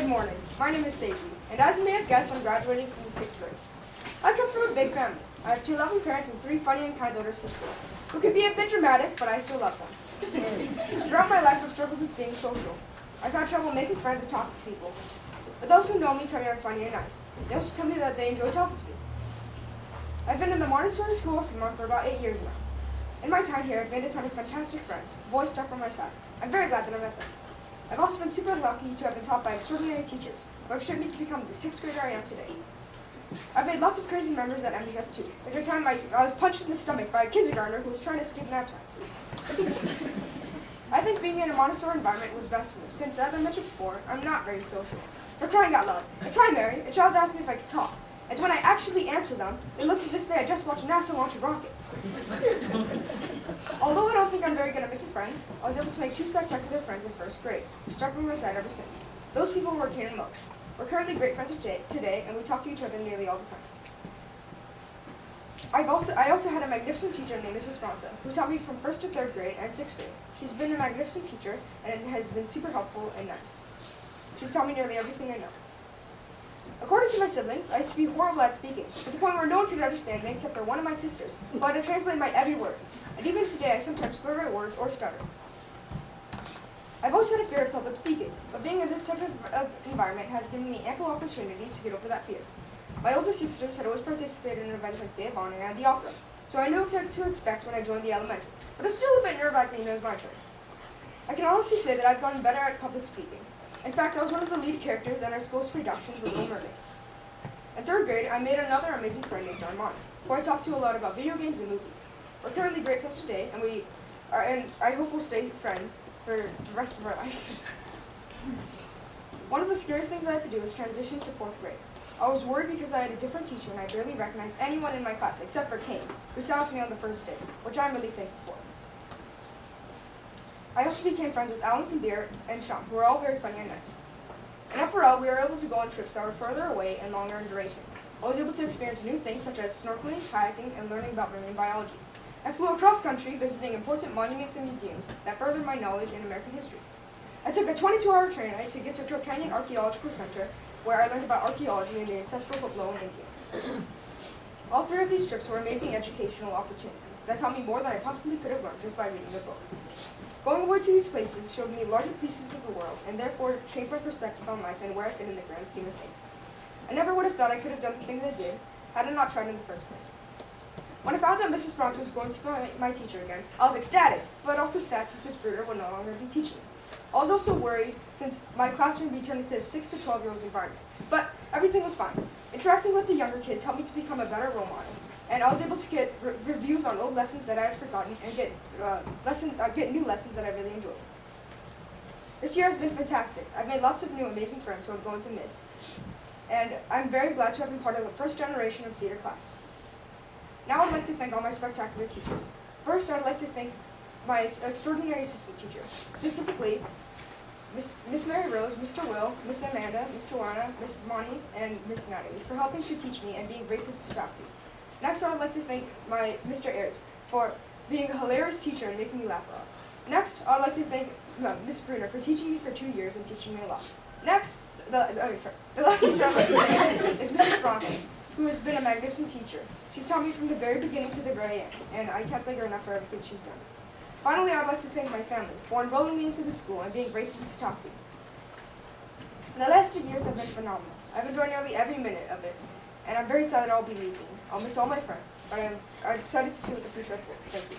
morning. My name is Seiji, and as you may have guessed, I'm graduating from the 6th grade. I come from a big family. I have 2 loving parents and 3 funny and kind older sisters, who can be a bit dramatic, but I still love them. Throughout my life, I've struggled with being social. I've had trouble making friends and talking to people. But those who know me tell me I'm funny and nice. They also tell me that they enjoy talking to me. I've been in the Montessori school for about 8 years now. In my time here, I've made a ton of fantastic friends, who've always stuck by my side. I'm very glad that I met them. I've also been super lucky to have been taught by extraordinary teachers, who have shaped me to become the 6th grader I am today. I've made lots of crazy memories at MSF too. Like the time I was punched in the stomach by a kindergartner who was trying to skip nap time. I think being in a Montessori environment was best for me, since, as I mentioned before, I'm not very social. For crying out loud, in primary, a child asked me if I could talk, and when I actually answered them, it looked as if they had just watched NASA launch a rocket. Although I don't think I'm very good at making friends, I was able to make 2 spectacular friends in 1st grade, who stuck by my side ever since. Those people were Kane and Moshe. We're currently great friends today, and we talk to each other nearly all the time. I also had a magnificent teacher named Mrs. Franza, who taught me from 1st to 3rd grade and 6th grade. She's been a magnificent teacher and has been super helpful and nice. She's taught me nearly everything I know. According to my siblings, I used to be horrible at speaking, to the point where no one could understand me except for one of my sisters, who had to translate my every word. And even today, I sometimes slur my words or stutter. I've always had a fear of public speaking, but being in this type of environment has given me ample opportunity to get over that fear. My older sisters had always participated in events like Day of Honor and the opera, so I knew what to expect when I joined the elementary, but it was still a bit nerve-wracking when it was my turn. I can honestly say that I've gotten better at public speaking. In fact, I was one of the lead characters in our school's production of The Little Mermaid. In 3rd grade, I made another amazing friend named Armand, who I talked to a lot about video games and movies. We're currently great friends today, and I hope we'll stay friends for the rest of our lives. One of the scariest things I had to do was transition to 4th grade. I was worried because I had a different teacher and I barely recognized anyone in my class except for Kane, who sat with me on the first day, which I'm really thankful for. I also became friends with Alan Kabir and Sean, who were all very funny and nice. In FRL, we were able to go on trips that were further away and longer in duration. I was able to experience new things such as snorkeling, kayaking, and learning about marine biology. I flew across country visiting important monuments and museums that furthered my knowledge in American history. I took a 22-hour train ride to get to Crow Canyon Archaeological Center, where I learned about archaeology and the ancestral Puebloan Indians. All 3 of these trips were amazing educational opportunities that taught me more than I possibly could have learned just by reading a book. Going over to these places showed me larger pieces of the world, and therefore changed my perspective on life and where I fit in the grand scheme of things. I never would have thought I could have done the things I did had I not tried in the first place. When I found out Mrs. Bronze was going to be my teacher again, I was ecstatic, but also sad since Miss Bruder would no longer be teaching me. I was also worried since my classroom would be turned into a 6 to 12-year-old environment, but everything was fine. Interacting with the younger kids helped me to become a better role model, and I was able to get reviews on old lessons that I had forgotten and get new lessons that I really enjoyed. This year has been fantastic. I've made lots of new amazing friends who I'm going to miss, and I'm very glad to have been part of the first generation of Cedar class. Now I'd like to thank all my spectacular teachers. First, I'd like to thank my extraordinary assistant teachers, specifically Miss Mary Rose, Mr. Will, Miss Amanda, Miss Joanna, Miss Monty, and Miss Natalie for helping to teach me and being great to talk to. Next, I would like to thank my Mr. Ayers for being a hilarious teacher and making me laugh a lot. Next, I would like to thank Miss Bruner for teaching me for 2 years and teaching me a lot. Next, the last teacher I'd like to thank is Mrs. Bronson, who has been a magnificent teacher. She's taught me from the very beginning to the very end, and I can't thank her enough for everything she's done. Finally, I would like to thank my family for enrolling me into the school and being grateful to talk to me. The last 2 years have been phenomenal. I've enjoyed nearly every minute of it, and I'm very sad that I'll be leaving. I'll miss all my friends, but I'm excited to see what the future holds. Thank you.